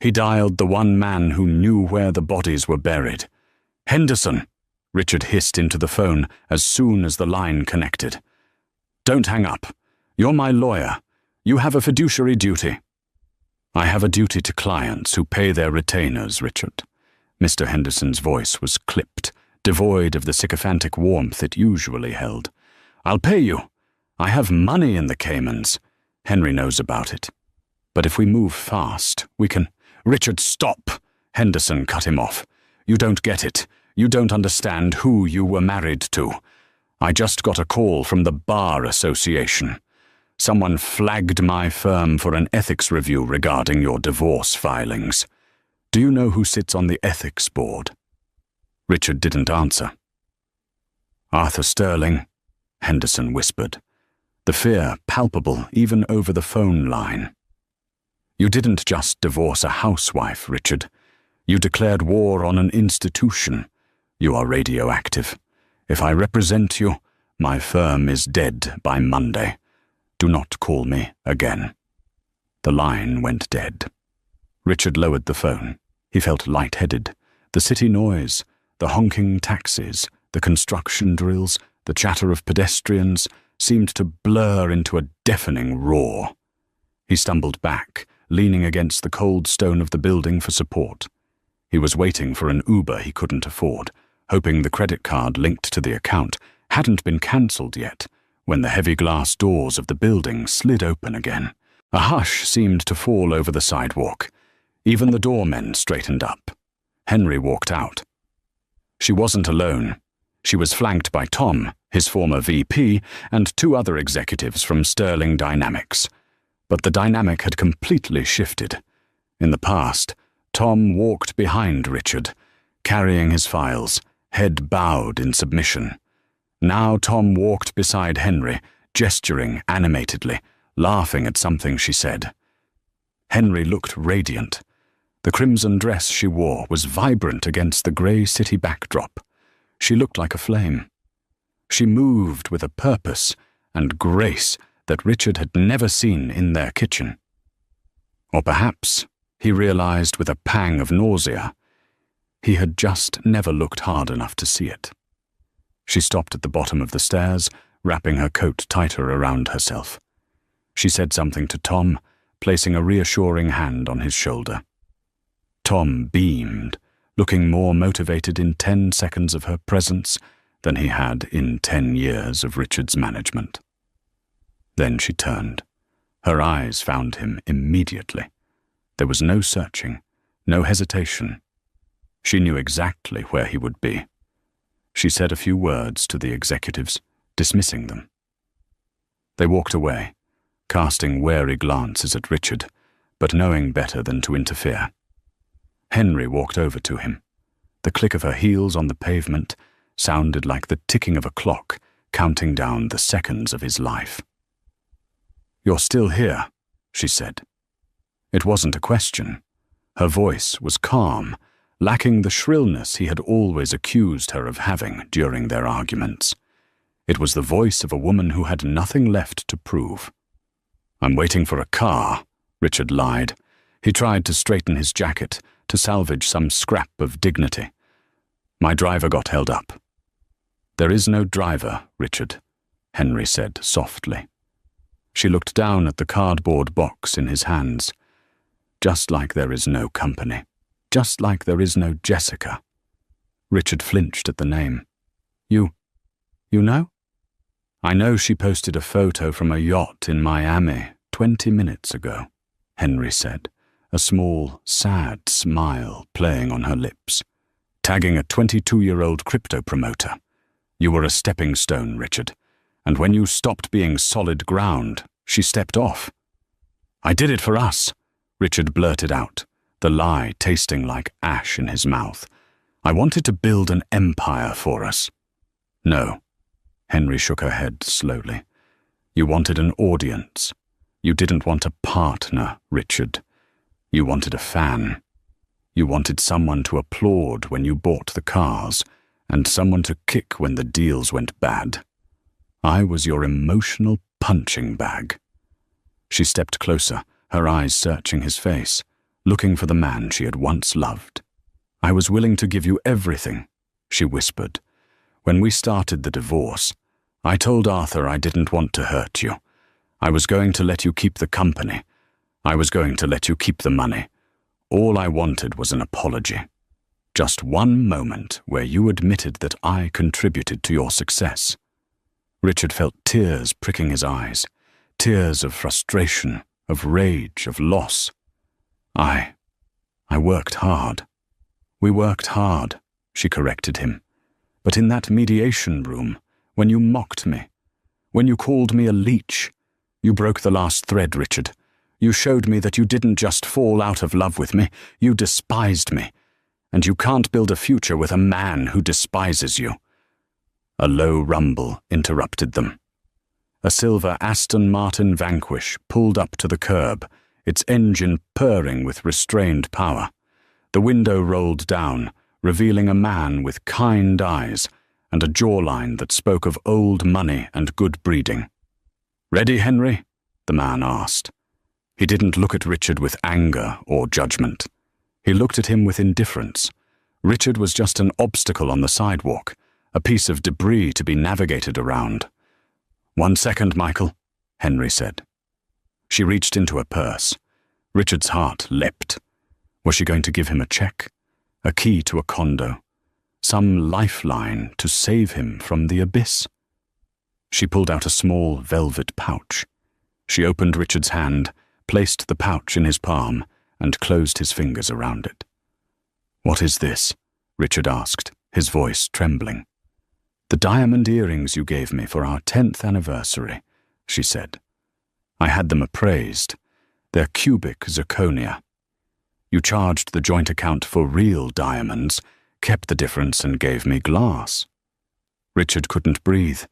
He dialed the one man who knew where the bodies were buried. "Henderson," Richard hissed into the phone as soon as the line connected. "Don't hang up. You're my lawyer. You have a fiduciary duty." "I have a duty to clients who pay their retainers, Richard." Mr. Henderson's voice was clipped, devoid of the sycophantic warmth it usually held. "I'll pay you. I have money in the Caymans. Henry knows about it. But if we move fast, we can—" "Richard, stop!" Henderson cut him off. "You don't get it. You don't understand who you were married to. I just got a call from the Bar Association. Someone flagged my firm for an ethics review regarding your divorce filings. Do you know who sits on the ethics board?" Richard didn't answer. "Arthur Sterling," Henderson whispered, the fear palpable even over the phone line. "You didn't just divorce a housewife, Richard. You declared war on an institution. You are radioactive. If I represent you, my firm is dead by Monday. Do not call me again." The line went dead. Richard lowered the phone. He felt lightheaded. The city noise, the honking taxis, the construction drills, the chatter of pedestrians seemed to blur into a deafening roar. He stumbled back, leaning against the cold stone of the building for support. He was waiting for an Uber he couldn't afford, hoping the credit card linked to the account hadn't been cancelled yet, when the heavy glass doors of the building slid open again. A hush seemed to fall over the sidewalk. Even the doormen straightened up. Henry walked out. She wasn't alone. She was flanked by Tom, his former VP, and 2 other executives from Sterling Dynamics. But the dynamic had completely shifted. In the past, Tom walked behind Richard, carrying his files, head bowed in submission. Now Tom walked beside Henry, gesturing animatedly, laughing at something she said. Henry looked radiant. The crimson dress she wore was vibrant against the grey city backdrop. She looked like a flame. She moved with a purpose and grace that Richard had never seen in their kitchen. Or perhaps, he realized with a pang of nausea, he had just never looked hard enough to see it. She stopped at the bottom of the stairs, wrapping her coat tighter around herself. She said something to Tom, placing a reassuring hand on his shoulder. Tom beamed, looking more motivated in 10 seconds of her presence than he had in 10 years of Richard's management. Then she turned. Her eyes found him immediately. There was no searching, no hesitation. She knew exactly where he would be. She said a few words to the executives, dismissing them. They walked away, casting wary glances at Richard, but knowing better than to interfere. Henry walked over to him. The click of her heels on the pavement sounded like the ticking of a clock, counting down the seconds of his life. "You're still here," she said. It wasn't a question. Her voice was calm, lacking the shrillness he had always accused her of having during their arguments. It was the voice of a woman who had nothing left to prove. "I'm waiting for a car," Richard lied. He tried to straighten his jacket, to salvage some scrap of dignity. "My driver got held up." "There is no driver, Richard," Henry said softly. She looked down at the cardboard box in his hands. "Just like there is no company. Just like there is no Jessica." Richard flinched at the name. You know?" "I know she posted a photo from a yacht in Miami 20 minutes ago," Henry said, a small, sad smile playing on her lips. "Tagging a 22-year-old crypto promoter. You were a stepping stone, Richard, and when you stopped being solid ground, she stepped off." "I did it for us," Richard blurted out, the lie tasting like ash in his mouth. "I wanted to build an empire for us." "No." Henry shook her head slowly. "You wanted an audience. You didn't want a partner, Richard. You wanted a fan. You wanted someone to applaud when you bought the cars, and someone to kick when the deals went bad. I was your emotional punching bag." She stepped closer, her eyes searching his face, looking for the man she had once loved. "I was willing to give you everything," she whispered. "When we started the divorce, I told Arthur I didn't want to hurt you. I was going to let you keep the company. I was going to let you keep the money. All I wanted was an apology. Just one moment where you admitted that I contributed to your success." Richard felt tears pricking his eyes, tears of frustration, of rage, of loss. I worked hard. "We worked hard," she corrected him. "But in that mediation room, when you mocked me, when you called me a leech, you broke the last thread, Richard. You showed me that you didn't just fall out of love with me, you despised me. And you can't build a future with a man who despises you." A low rumble interrupted them. A silver Aston Martin Vanquish pulled up to the curb, its engine purring with restrained power. The window rolled down, revealing a man with kind eyes and a jawline that spoke of old money and good breeding. "Ready, Henry?" the man asked. He didn't look at Richard with anger or judgment. He looked at him with indifference. Richard was just an obstacle on the sidewalk, a piece of debris to be navigated around. "1 second, Michael," Henry said. She reached into her purse. Richard's heart leapt. Was she going to give him a check? A key to a condo? Some lifeline to save him from the abyss? She pulled out a small velvet pouch. She opened Richard's hand, placed the pouch in his palm, and closed his fingers around it. "What is this?" Richard asked, his voice trembling. "The diamond earrings you gave me for our 10th anniversary," she said. "I had them appraised. They're cubic zirconia. You charged the joint account for real diamonds, kept the difference and gave me glass." Richard couldn't breathe.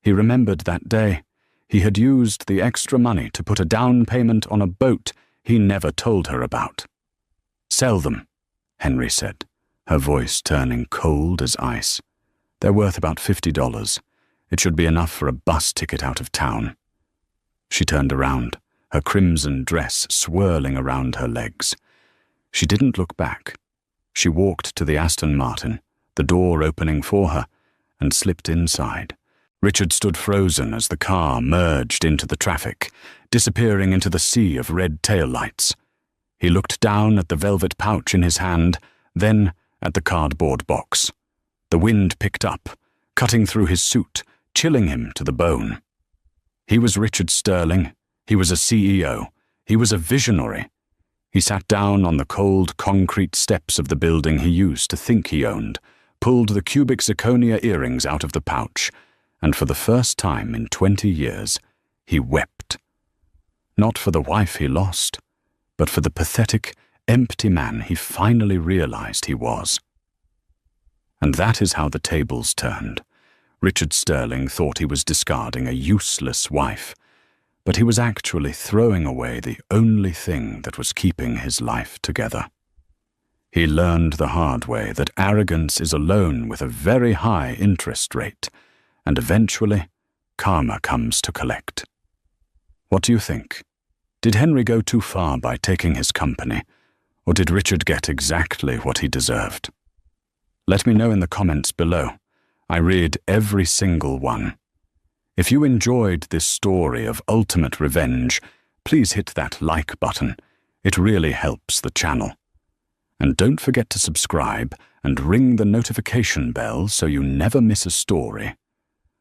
He remembered that day. He had used the extra money to put a down payment on a boat he never told her about. "Sell them," Henry said, her voice turning cold as ice. "They're worth about $50. It should be enough for a bus ticket out of town." She turned around, her crimson dress swirling around her legs. She didn't look back. She walked to the Aston Martin, the door opening for her, and slipped inside. Richard stood frozen as the car merged into the traffic, disappearing into the sea of red taillights. He looked down at the velvet pouch in his hand, then at the cardboard box. The wind picked up, cutting through his suit, chilling him to the bone. He was Richard Sterling. He was a CEO. He was a visionary. He sat down on the cold concrete steps of the building he used to think he owned, pulled the cubic zirconia earrings out of the pouch, and for the first time in 20 years, he wept. Not for the wife he lost, but for the pathetic, empty man he finally realized he was. And that is how the tables turned. Richard Sterling thought he was discarding a useless wife, but he was actually throwing away the only thing that was keeping his life together. He learned the hard way that arrogance is a loan with a very high interest rate, and eventually, karma comes to collect. What do you think? Did Henry go too far by taking his company, or did Richard get exactly what he deserved? Let me know in the comments below. I read every single one. If you enjoyed this story of ultimate revenge, please hit that like button. It really helps the channel. And don't forget to subscribe and ring the notification bell so you never miss a story.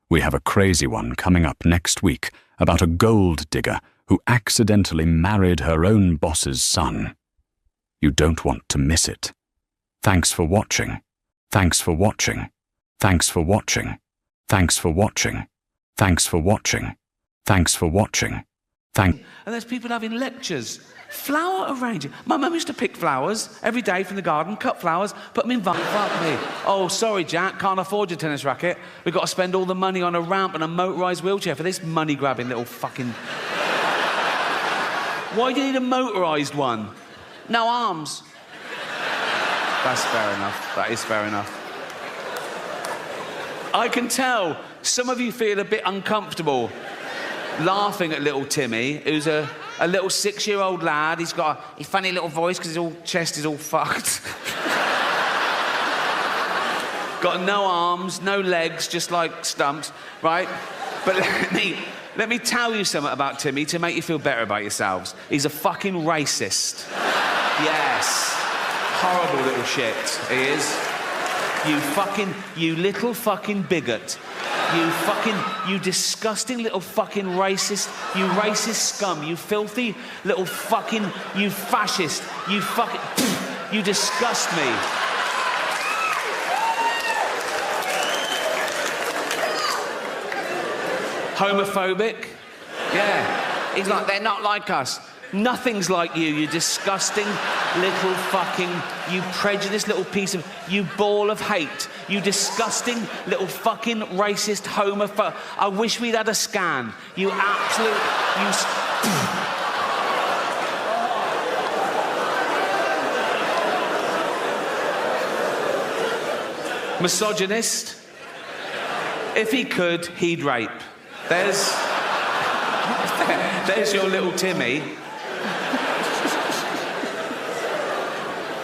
We have a crazy one coming up next week about a gold digger who accidentally married her own boss's son. You don't want to miss it. Thanks for watching. Thanks for watching. Thanks for watching. Thanks for watching. Thanks for watching. Thanks for watching. And there's people having lectures. Flower arranging. My mum used to pick flowers every day from the garden, cut flowers, put them in vase. Fuck me. Oh, sorry, Jack, can't afford your tennis racket. We've got to spend all the money on a ramp and a motorised wheelchair for this money-grabbing little fucking... Why do you need a motorised one? No arms. That's fair enough. That is fair enough. I can tell some of you feel a bit uncomfortable laughing at little Timmy, who's a little 6-year-old lad. He's got a funny little voice because his chest is all fucked. Got no arms, no legs, just like stumps, right? But let me tell you something about Timmy to make you feel better about yourselves. He's a fucking racist. Yes. Horrible little shit, he is. You little fucking bigot. You disgusting little fucking racist, you racist scum, you filthy little fucking, you fascist, you fucking, you disgust me. Homophobic? Yeah. He's like, they're not like us. Nothing's like you disgusting little fucking, you prejudiced little piece of, you ball of hate, you disgusting little fucking racist homophobe. I wish we'd had a scan. You absolute, misogynist. If he could, he'd rape. There's your little Timmy.